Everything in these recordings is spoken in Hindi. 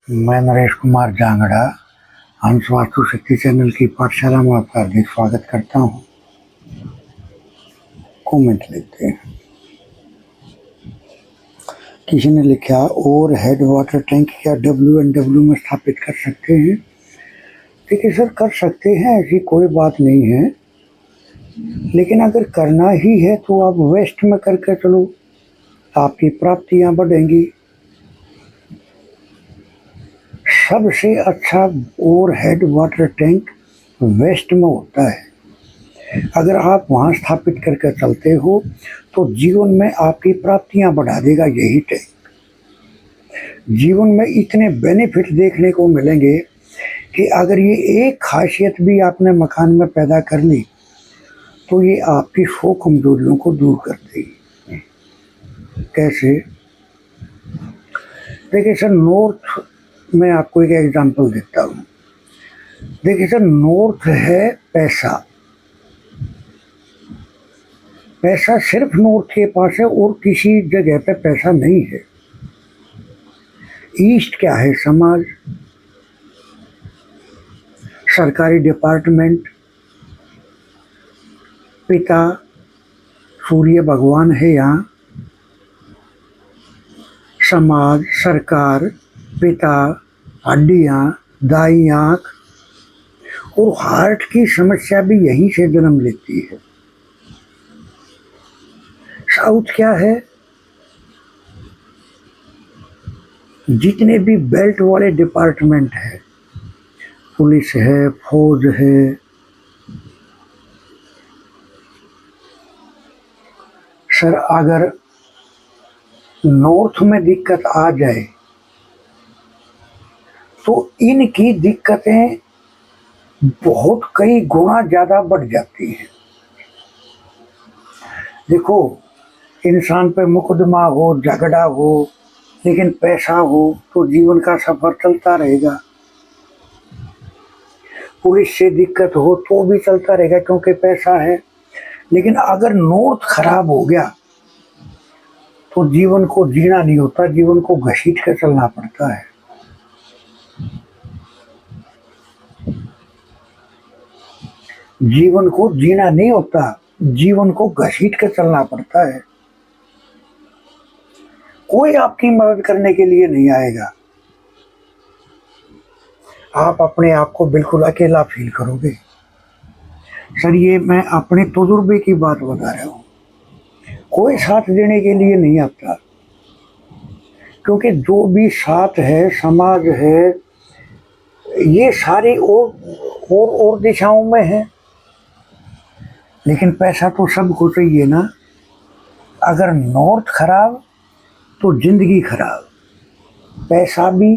मैं नरेश कुमार जांगड़ा हंस वास्तु शक्ति चैनल की पाठशाला में आपका हार्दिक स्वागत करता हूँ। कमेंट लेते हैं। किसी ने लिखा, और हेड वाटर टैंक क्या WNW में स्थापित कर सकते हैं? देखिए सर, कर सकते हैं, ऐसी कोई बात नहीं है, लेकिन अगर करना ही है तो आप वेस्ट में करके चलो, आपकी प्राप्तियां बढ़ेंगी। सबसे अच्छा overhead water tank west में होता है। अगर आप वहाँ स्थापित करके चलते हो तो जीवन में आपकी प्राप्तियां बढ़ा देगा यही टैंक। जीवन में इतने बेनिफिट देखने को मिलेंगे कि अगर ये एक खासियत भी आपने मकान में पैदा कर ली तो ये आपकी 100 कमजोरियों को दूर कर देगी। कैसे? देखिए सर, नॉर्थ में आपको एक एग्जांपल देता हूँ। देखिए सर, नॉर्थ है पैसा। पैसा सिर्फ नॉर्थ के पास है और किसी जगह पे पैसा नहीं है। ईस्ट क्या है? समाज, सरकारी डिपार्टमेंट, पिता सूर्य भगवान है यहाँ। समाज, सरकार, पिता, हड्डियाँ, दाई आँख और हार्ट की समस्या भी यहीं से जन्म लेती है। साउथ क्या है? जितने भी बेल्ट वाले डिपार्टमेंट है, पुलिस है, फौज है, सर अगर नॉर्थ में दिक्कत आ जाए तो इनकी दिक्कतें बहुत कई गुना ज़्यादा बढ़ जाती हैं। देखो, इंसान पे मुकदमा हो, झगड़ा हो, लेकिन पैसा हो तो जीवन का सफर चलता रहेगा। पुलिस से दिक्कत हो तो भी चलता रहेगा क्योंकि पैसा है। लेकिन अगर नॉर्थ खराब हो गया तो जीवन को जीना नहीं होता, जीवन को घसीट कर चलना पड़ता है। जीवन को जीना नहीं होता, जीवन को घसीट कर चलना पड़ता है। कोई आपकी मदद करने के लिए नहीं आएगा। आप अपने आप को बिल्कुल अकेला फील करोगे। सर, ये मैं अपने तजुर्बे की बात बता रहा हूँ। कोई साथ देने के लिए नहीं आता, क्योंकि जो भी साथ है, समाज है, ये सारी और दिशाओं में है। लेकिन पैसा तो सबको चाहिए ना। अगर नॉर्थ खराब तो जिंदगी खराब। पैसा भी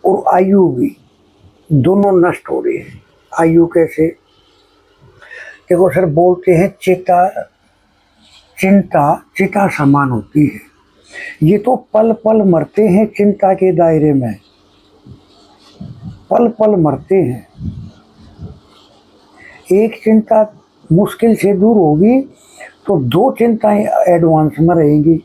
और आयु भी दोनों नष्ट हो रही है। आयु कैसे? देखो सर, बोलते हैं चिंता चिता समान होती है। ये तो पल पल मरते हैं चिंता के दायरे में, पल पल मरते हैं। एक चिंता मुश्किल से दूर होगी तो 2 चिंताएं एडवांस में रहेंगी।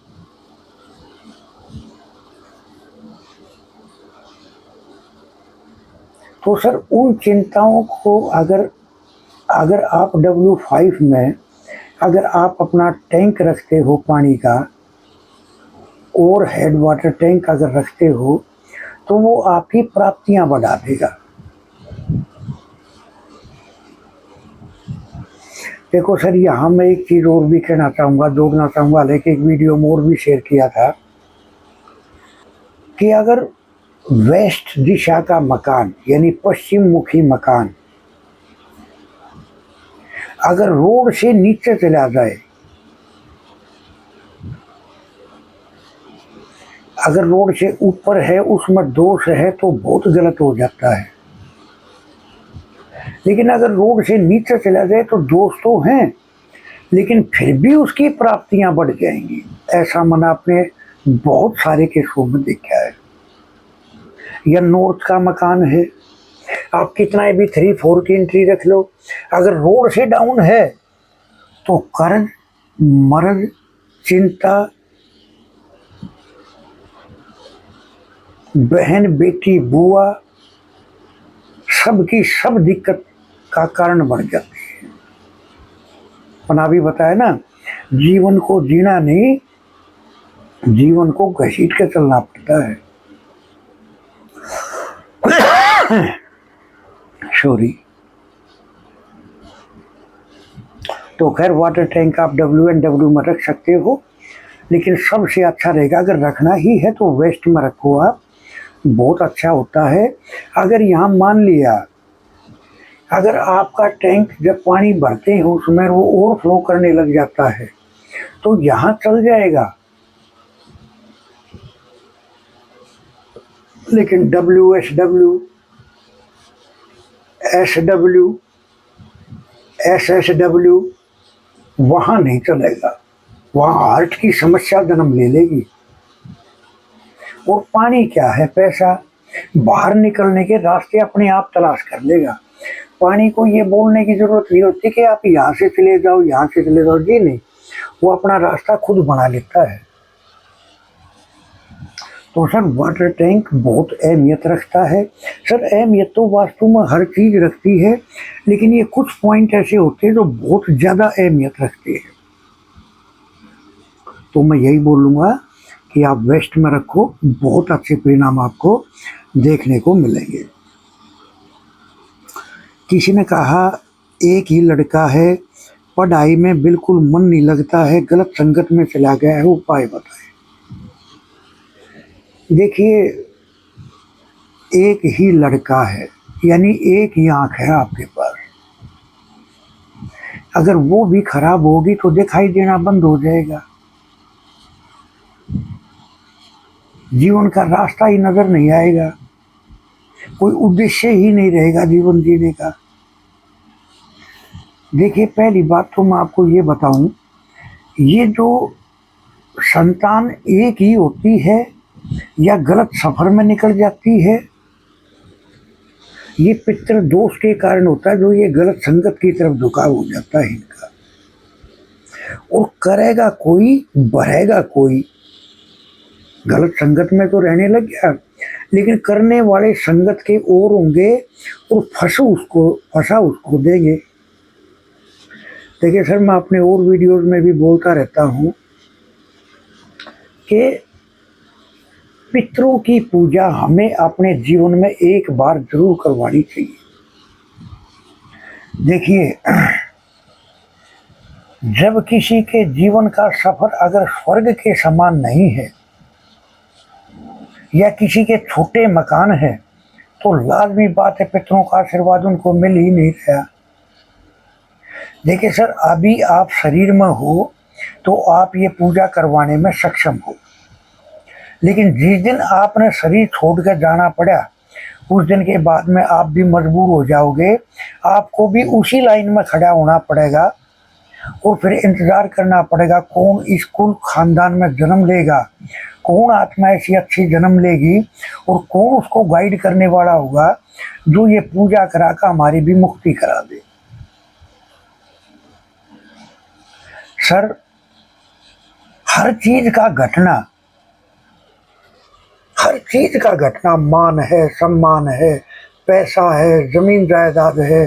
तो सर, उन चिंताओं को अगर आप W5 में अगर आप अपना टैंक रखते हो पानी का, और हेड वाटर टैंक अगर रखते हो तो वो आपकी प्राप्तियां बढ़ा देगा। देखो सर, यहाँ मैं एक चीज़ और भी कहना चाहूँगा, जोड़ना चाहूँगा, लेकिन एक वीडियो में और भी शेयर किया था कि अगर वेस्ट दिशा का मकान यानी पश्चिम मुखी मकान अगर रोड से नीचे चला जाए, अगर रोड से ऊपर है उसमें दोष है तो बहुत गलत हो जाता है। लेकिन अगर रोड से नीचे चला जाए तो दोष तो हैं, लेकिन फिर भी उसकी प्राप्तियां बढ़ जाएंगी। ऐसा मैंने अपने बहुत सारे केसों में देखा है। या नॉर्थ का मकान है, आप कितना भी 3-4 की एंट्री रख लो, अगर रोड से डाउन है तो कर्ज, मर्ज, चिंता, बहन, बेटी, बुआ, सबकी सब दिक्कत का कारण बन जाती है। अपन अभी बताया ना, जीवन को जीना नहीं, जीवन को घसीट के चलना पड़ता है। सॉरी। तो खैर वाटर टैंक आप WNW में रख सकते हो, लेकिन सबसे अच्छा रहेगा अगर रखना ही है तो वेस्ट में रखो आप, बहुत अच्छा होता है। अगर यहाँ मान लिया अगर आपका टैंक जब पानी भरते हैं उसमें वो ओवरफ्लो करने लग जाता है तो यहाँ चल जाएगा, लेकिन WSW, SW, SSW वहाँ नहीं चलेगा, वहाँ हार्ट की समस्या जन्म ले लेगी। और पानी क्या है? पैसा। बाहर निकलने के रास्ते अपने आप तलाश कर लेगा। पानी को ये बोलने की जरूरत नहीं होती कि आप यहाँ से चले जाओ, यहाँ से चले जाओ, जी नहीं, वो अपना रास्ता खुद बना लेता है। तो सर वाटर टैंक बहुत अहमियत रखता है। सर अहमियत तो वास्तव में हर चीज़ रखती है, लेकिन ये कुछ पॉइंट ऐसे होते हैं जो बहुत ज़्यादा अहमियत रखते हैं। तो मैं यही बोलूँगा कि आप वेस्ट में रखो, बहुत अच्छे परिणाम आपको देखने को मिलेंगे। किसी ने कहा एक ही लड़का है, पढ़ाई में बिल्कुल मन नहीं लगता है, गलत संगत में चला गया है, उपाय बताएं। देखिए, एक ही लड़का है यानी एक ही आँख है आपके पास, अगर वो भी खराब होगी तो दिखाई देना बंद हो जाएगा, जीवन का रास्ता ही नजर नहीं आएगा, कोई उद्देश्य ही नहीं रहेगा जीवन जीने का। देखिए, पहली बात तो मैं आपको ये बताऊं, ये जो संतान एक ही होती है या गलत सफर में निकल जाती है, ये पितृ दोष के कारण होता है, जो ये गलत संगत की तरफ झुकाव हो जाता है इनका। और करेगा कोई, बढ़ेगा कोई, गलत संगत में तो रहने लग गया, लेकिन करने वाले संगत के और होंगे और फंसा उसको देंगे। देखिए सर, मैं अपने और वीडियोस में भी बोलता रहता हूँ कि पितरों की पूजा हमें अपने जीवन में एक बार जरूर करवानी चाहिए। देखिए, जब किसी के जीवन का सफर अगर स्वर्ग के समान नहीं है या किसी के छोटे मकान है तो लाजमी बात है पितरों का आशीर्वाद उनको मिल ही नहीं रहा। देखिए सर, अभी आप शरीर में हो तो आप ये पूजा करवाने में सक्षम हो, लेकिन जिस दिन आपने शरीर छोड़ कर जाना पड़ा उस दिन के बाद में आप भी मजबूर हो जाओगे, आपको भी उसी लाइन में खड़ा होना पड़ेगा और फिर इंतज़ार करना पड़ेगा कौन इस कुल खानदान में जन्म लेगा, कौन आत्मा ऐसी अच्छी जन्म लेगी और कौन उसको गाइड करने वाला होगा जो ये पूजा करा कर हमारी भी मुक्ति करा दे। सर, हर चीज का घटना, मान है, सम्मान है, पैसा है, जमीन जायदाद है,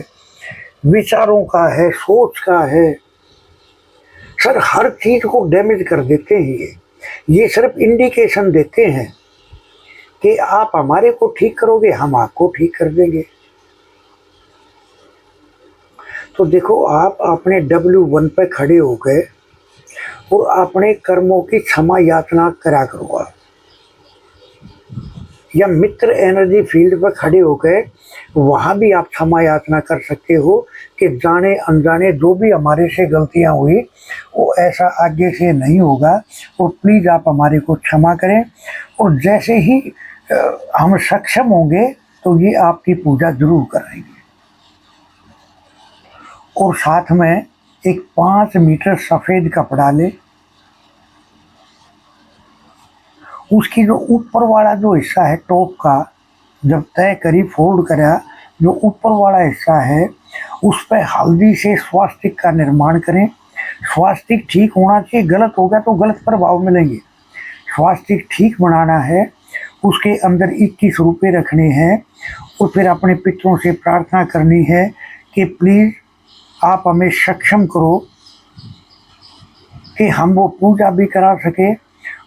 विचारों का है, सोच का है, सर हर चीज को डैमेज कर देते हैं। ये सिर्फ इंडिकेशन देते हैं कि आप हमारे को ठीक करोगे, हम आपको ठीक कर देंगे। तो देखो, आप अपने W1 पे खड़े हो गए और अपने कर्मों की क्षमा याचना करा करो, या मित्र एनर्जी फील्ड पर खड़े हो गए, वहाँ भी आप क्षमा याचना कर सकते हो कि जाने अनजाने जो भी हमारे से गलतियाँ हुई वो ऐसा आगे से नहीं होगा और प्लीज़ आप हमारे को क्षमा करें। और जैसे ही हम सक्षम होंगे तो ये आपकी पूजा जरूर कराएंगे। और साथ में एक 5 मीटर सफ़ेद कपड़ा ले, उसकी जो ऊपर वाला जो हिस्सा है टॉप का, जब तय करी फोल्ड करा, जो ऊपर वाला हिस्सा है उस पर हल्दी से स्वास्तिक का निर्माण करें। स्वास्तिक ठीक होना चाहिए, गलत हो गया तो गलत प्रभाव मिलेंगे। स्वास्तिक ठीक बनाना है उसके अंदर 21 रुपये रखने हैं और फिर अपने पितरों से प्रार्थना करनी है कि प्लीज़ आप हमें सक्षम करो कि हम वो पूजा भी करा सके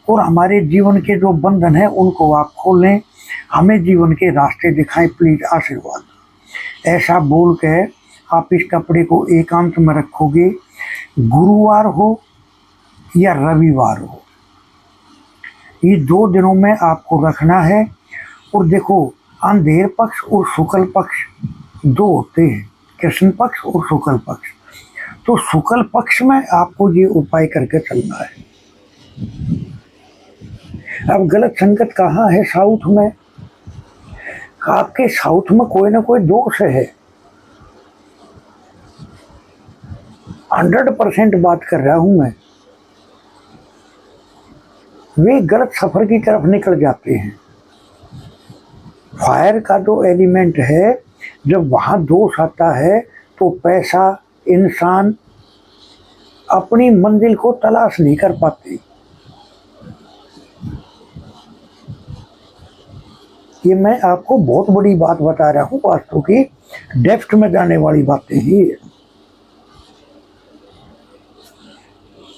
और हमारे जीवन के जो बंधन है उनको आप खोलें, हमें जीवन के रास्ते दिखाएं, प्लीज़ आशीर्वाद। ऐसा बोल के आप इस कपड़े को एकांत में रखोगे। गुरुवार हो या रविवार हो, ये 2 दिनों में आपको रखना है। और देखो, अंधेर पक्ष और शुक्ल पक्ष 2 होते हैं, कृष्ण पक्ष और शुक्ल पक्ष। तो शुक्ल पक्ष में आपको ये उपाय करके चलना है। अब गलत संगत कहाँ है? साउथ में। आपके साउथ में कोई ना कोई दोष है, 100% बात कर रहा हूं मैं। वे गलत सफर की तरफ निकल जाते हैं। फायर का जो एलिमेंट है, जब वहां दोष आता है तो पैसा, इंसान अपनी मंजिल को तलाश नहीं कर पाते। ये मैं आपको बहुत बड़ी बात बता रहा हूँ, वास्तु की डेप्थ में जाने वाली बातें ही।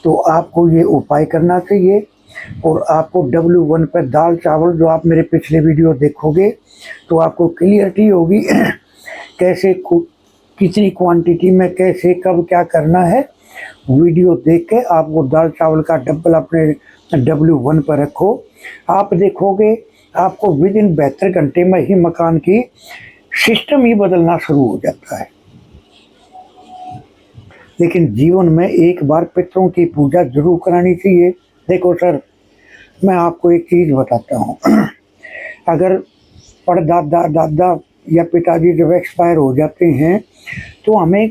तो आपको ये उपाय करना चाहिए। और आपको W1 पे दाल चावल, जो आप मेरे पिछले वीडियो देखोगे तो आपको क्लियरिटी होगी कैसे कितनी क्वांटिटी में कैसे कब क्या करना है। वीडियो देख के आप वो दाल चावल का डब्बल अपने W1 पर रखो। आप देखोगे आपको विद इन 72 घंटे में ही मकान की सिस्टम ही बदलना शुरू हो जाता है। लेकिन जीवन में एक बार पितरों की पूजा जरूर करानी चाहिए। देखो सर, मैं आपको एक चीज़ बताता हूँ। अगर परदादा दादा या पिताजी जब एक्सपायर हो जाते हैं तो हमें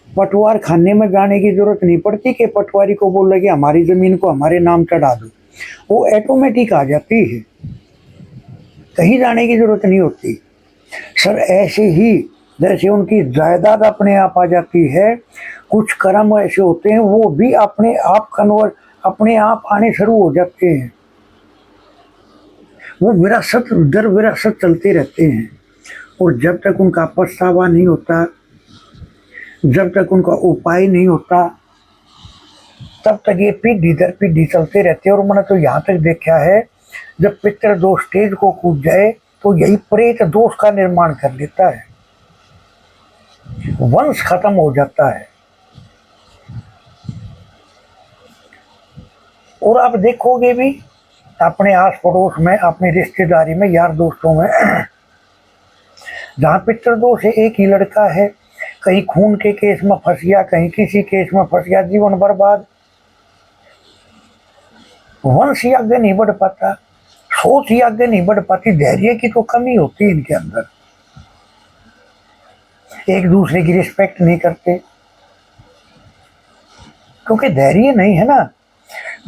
पटवार खाने में जाने की जरूरत नहीं पड़ती कि पटवारी को बोल रहे कि हमारी ज़मीन को हमारे नाम चढ़ा दो, वो ऑटोमेटिक आ जाती है, कहीं जाने की जरूरत नहीं होती। सर ऐसे ही जैसे उनकी जायदाद अपने आप आ जाती है, कुछ कर्म ऐसे होते हैं वो भी अपने आप अपने आप आने शुरू हो जाते हैं। वो विरासत दर विरासत चलते रहते हैं। और जब तक उनका पछतावा नहीं होता, जब तक उनका उपाय नहीं होता, तब तक ये पीढ़ी दर पीढ़ी चलते रहते हैं। और मैंने तो यहाँ तक देखा है, जब पितृ दोष स्टेज को कूद जाए तो यही प्रेत दोष का निर्माण कर लेता है, वंश खत्म हो जाता है। और आप देखोगे भी अपने आस पड़ोस में, अपनी रिश्तेदारी में, यार दोस्तों में, जहाँ पितृदोष है, एक ही लड़का है, कहीं खून के केस में फंस गया, कहीं किसी केस में फंस गया, जीवन बर्बाद। वंश ही आगे नहीं बढ़ पाता, सोच ही आगे नहीं बढ़ पाती, धैर्य की तो कमी होती है इनके अंदर, एक दूसरे की रिस्पेक्ट नहीं करते क्योंकि धैर्य नहीं है ना,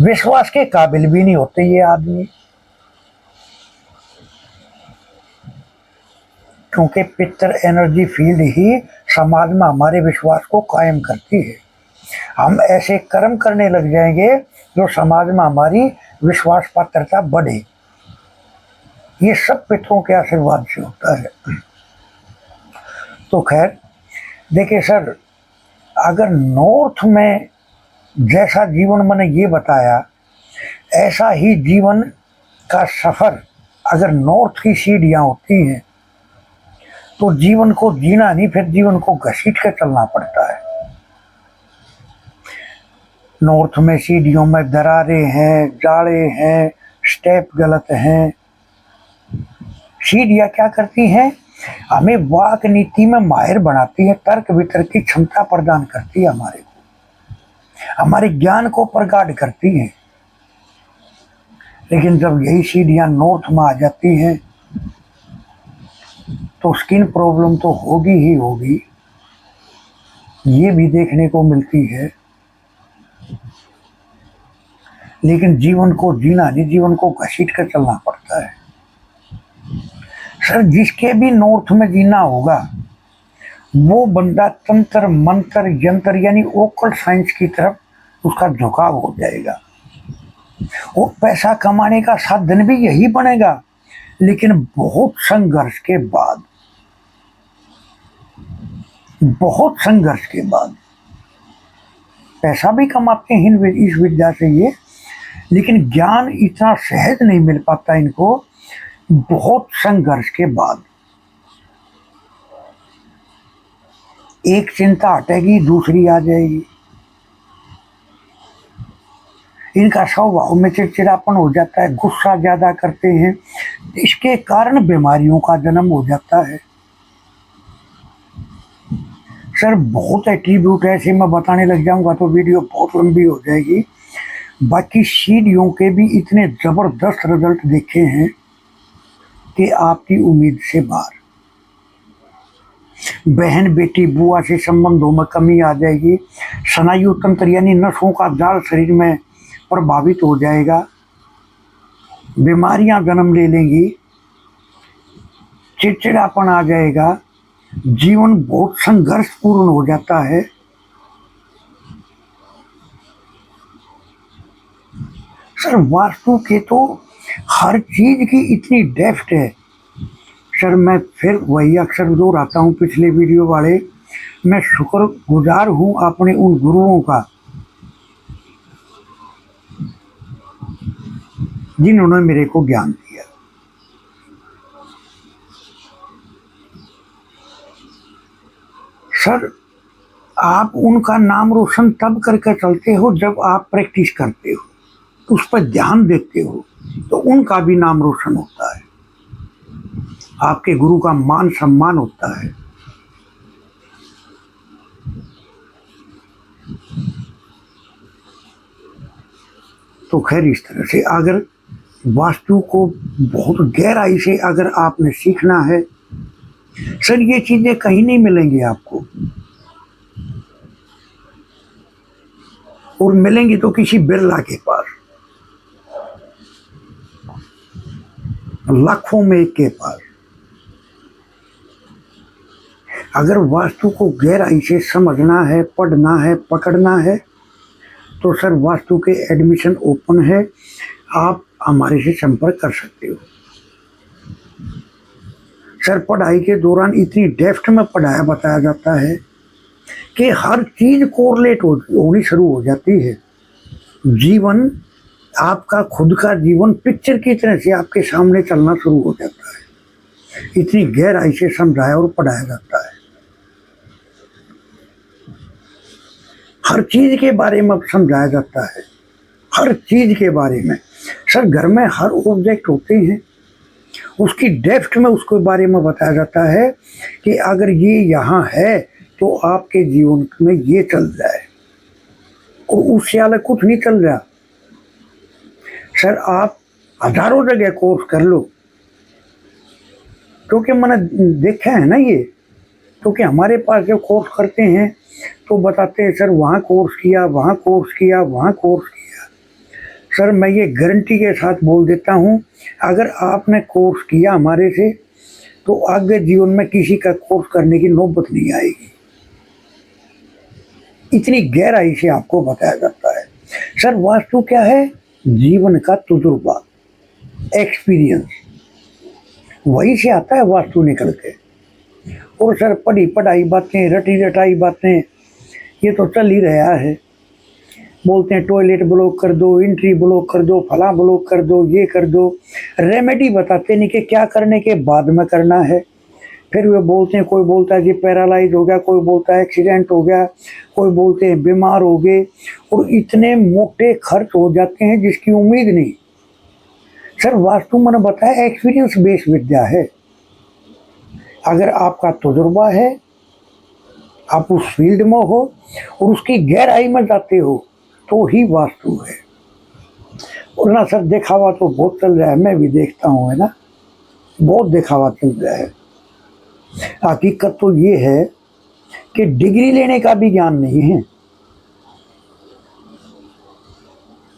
विश्वास के काबिल भी नहीं होते ये आदमी। क्योंकि पितर एनर्जी फील्ड ही समाज में हमारे विश्वास को कायम करती है। हम ऐसे कर्म करने लग जाएंगे जो समाज में हमारी विश्वास पात्रता बढ़े। ये सब पितरों के आशीर्वाद से होता है। तो खैर देखिए सर, अगर नॉर्थ में जैसा जीवन मैंने ये बताया, ऐसा ही जीवन का सफर अगर नॉर्थ की सीढ़ियाँ होती हैं तो जीवन को जीना नहीं, फिर जीवन को घसीट कर चलना पड़ता है। नॉर्थ में सीढ़ियों में दरारें हैं, जाड़े हैं, स्टेप गलत हैं। सीढ़ियाँ क्या करती हैं? हमें वाक नीति में माहिर बनाती है, तर्क वितर्क की क्षमता प्रदान करती है, हमारे ज्ञान को प्रगाढ़ करती है। लेकिन जब यही सीढ़ियाँ नॉर्थ में आ जाती हैं तो स्किन प्रॉब्लम तो होगी ही होगी, ये भी देखने को मिलती है। लेकिन जीवन को जीना नहीं, जीवन को घसीट कर चलना पड़ता है। सर जिसके भी नॉर्थ में जीना होगा वो बंदा तंत्र मंत्र यंत्र यानी ओकल्ट साइंस की तरफ उसका झुकाव हो जाएगा। और पैसा कमाने का साधन भी यही बनेगा, लेकिन बहुत संघर्ष के बाद, बहुत संघर्ष के बाद। पैसा भी कमाते हैं इस विद्या से ये, लेकिन ज्ञान इतना सहज नहीं मिल पाता इनको, बहुत संघर्ष के बाद। एक चिंता हटेगी, दूसरी आ जाएगी। इनका स्वभाव में चिड़चिड़ापन हो जाता है, गुस्सा ज्यादा करते हैं, इसके कारण बीमारियों का जन्म हो जाता है। सर बहुत एट्रीब्यूट है, ऐसे मैं बताने लग जाऊंगा तो वीडियो बहुत लंबी हो जाएगी। बाकी सीढ़ियों के भी इतने जबरदस्त रिजल्ट देखे हैं कि आपकी उम्मीद से बाहर। बहन बेटी बुआ से संबंधों में कमी आ जाएगी, स्नायु तंत्र यानी नसों का जाल शरीर में प्रभावित हो जाएगा, बीमारियां जन्म ले लेंगी, चिड़चिड़ापन आ जाएगा, जीवन बहुत संघर्षपूर्ण हो जाता है। सर वास्तु के तो हर चीज की इतनी डेप्थ है। सर मैं फिर वही अक्सर दोहराता हूँ पिछले वीडियो वाले, मैं शुक्रगुजार हूँ अपने उन गुरुओं का जिन्होंने मेरे को ज्ञान दिया। सर आप उनका नाम रोशन तब करके चलते हो जब आप प्रैक्टिस करते हो, उस पर ध्यान देते हो, तो उनका भी नाम रोशन होता है, आपके गुरु का मान सम्मान होता है। तो खैर इस तरह से अगर वास्तु को बहुत गहराई से अगर आपने सीखना है, सर ये चीजें कहीं नहीं मिलेंगी आपको, और मिलेंगी तो किसी बिरला के पास, लाखों में एक के पास। अगर वास्तु को गहराई से समझना है, पढ़ना है, पकड़ना है, तो सर वास्तु के एडमिशन ओपन है, आप हमारे से संपर्क कर सकते हो। सर पढ़ाई के दौरान इतनी डेप्थ में पढ़ाया बताया जाता है कि हर चीज कोरिलेट होनी शुरू हो जाती है। जीवन, आपका खुद का जीवन पिक्चर की तरह से आपके सामने चलना शुरू हो जाता है, इतनी गहराई से समझाया और पढ़ाया जाता है। हर चीज के बारे में समझाया जाता है, हर चीज के बारे में। सर घर में हर ऑब्जेक्ट होते हैं, उसकी डेप्थ में उसके बारे में बताया जाता है कि अगर ये यहाँ है तो आपके जीवन में ये चल जाए, और उससे अलग कुछ नहीं चल रहा। सर आप हजारों जगह कोर्स कर लो, क्योंकि मैंने देखा है ना ये, क्योंकि हमारे पास जब कोर्स करते हैं तो बताते हैं सर वहाँ कोर्स किया, वहाँ कोर्स किया, वहाँ कोर्स किया। सर मैं ये गारंटी के साथ बोल देता हूँ, अगर आपने कोर्स किया हमारे से तो आगे जीवन में किसी का कोर्स करने की नौबत नहीं आएगी, इतनी गहराई से आपको बताया जाता है। सर वास्तु क्या है? जीवन का तजुर्बा, एक्सपीरियंस, वही से आता है वास्तु निकल के। और सर पढ़ी पढ़ाई बातें, रटी रटाई बातें, ये तो चल ही रहा है। बोलते हैं टॉयलेट ब्लॉक कर दो, एंट्री ब्लॉक कर दो, फला ब्लॉक कर दो, ये कर दो, रेमेडी बताते नहीं कि क्या करने के बाद में करना है। फिर वे बोलते हैं, कोई बोलता है कि पैरालाइज हो गया, कोई बोलता है एक्सीडेंट हो गया, कोई बोलते हैं बीमार हो गए, और इतने मोटे खर्च हो जाते हैं जिसकी उम्मीद नहीं। सर वास्तु मैंने बताया एक्सपीरियंस बेस्ड विद्या है। अगर आपका तजुर्बा है, आप उस फील्ड में हो और उसकी गहराई में जाते हो, तो ही वास्तु है। और ना सर दिखावा तो बहुत चल रहा है, मैं भी देखता हूँ, है ना, बहुत दिखावा चल रहा है। हकीकत तो ये है कि डिग्री लेने का भी ज्ञान नहीं है,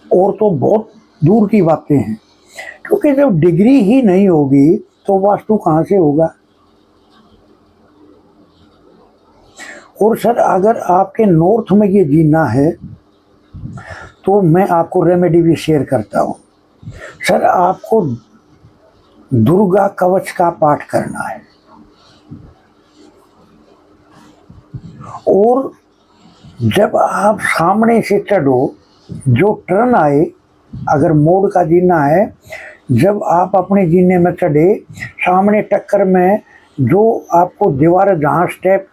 और तो बहुत दूर की बातें हैं, क्योंकि जब डिग्री ही नहीं होगी तो वास्तु कहाँ से होगा। और सर अगर आपके नॉर्थ में ये जीना है तो मैं आपको रेमेडी भी शेयर करता हूँ। सर, आपको दुर्गा कवच का पाठ करना है और जब आप सामने से चढ़ो, जो टर्न आए, अगर मोड़ का जीना है, जब आप अपने जीने में चढ़े, सामने टक्कर में जो आपको दीवार जहाँ स्टेप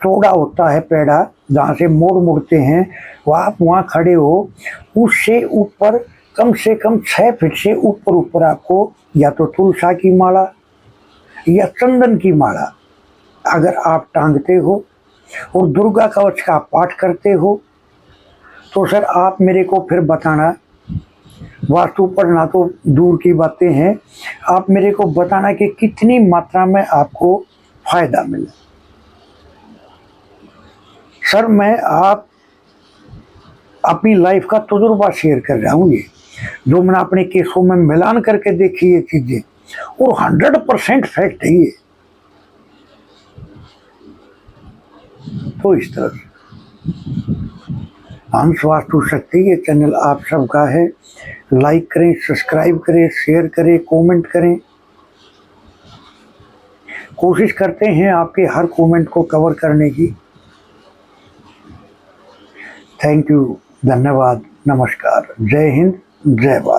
चौड़ा होता है, पेड़ा जहाँ से मोड़ मुड़ते हैं, वह आप वहाँ खड़े हो, उससे ऊपर कम से कम 6 फीट से ऊपर ऊपर आपको या तो तुलसा की माला या चंदन की माला अगर आप टांगते हो और दुर्गा कवच का पाठ करते हो, तो सर आप मेरे को फिर बताना। वास्तु पढ़ना तो दूर की बातें हैं, आप मेरे को बताना कि कितनी मात्रा में आपको फायदा मिला। सर, मैं आप अपनी लाइफ का तजुर्बा शेयर कर रहा हूँ, ये जो मैंने अपने केसों में मिलान करके देखी ये चीजें, और 100% फैक्ट है ये। तो इस तरह से अंश वास्तु शक्ति ये चैनल आप सबका है। लाइक करें, सब्सक्राइब करें, शेयर करें, कमेंट करें। कोशिश करते हैं आपके हर कमेंट को कवर करने की। थैंक यू, धन्यवाद, नमस्कार, जय हिंद, जय भारत।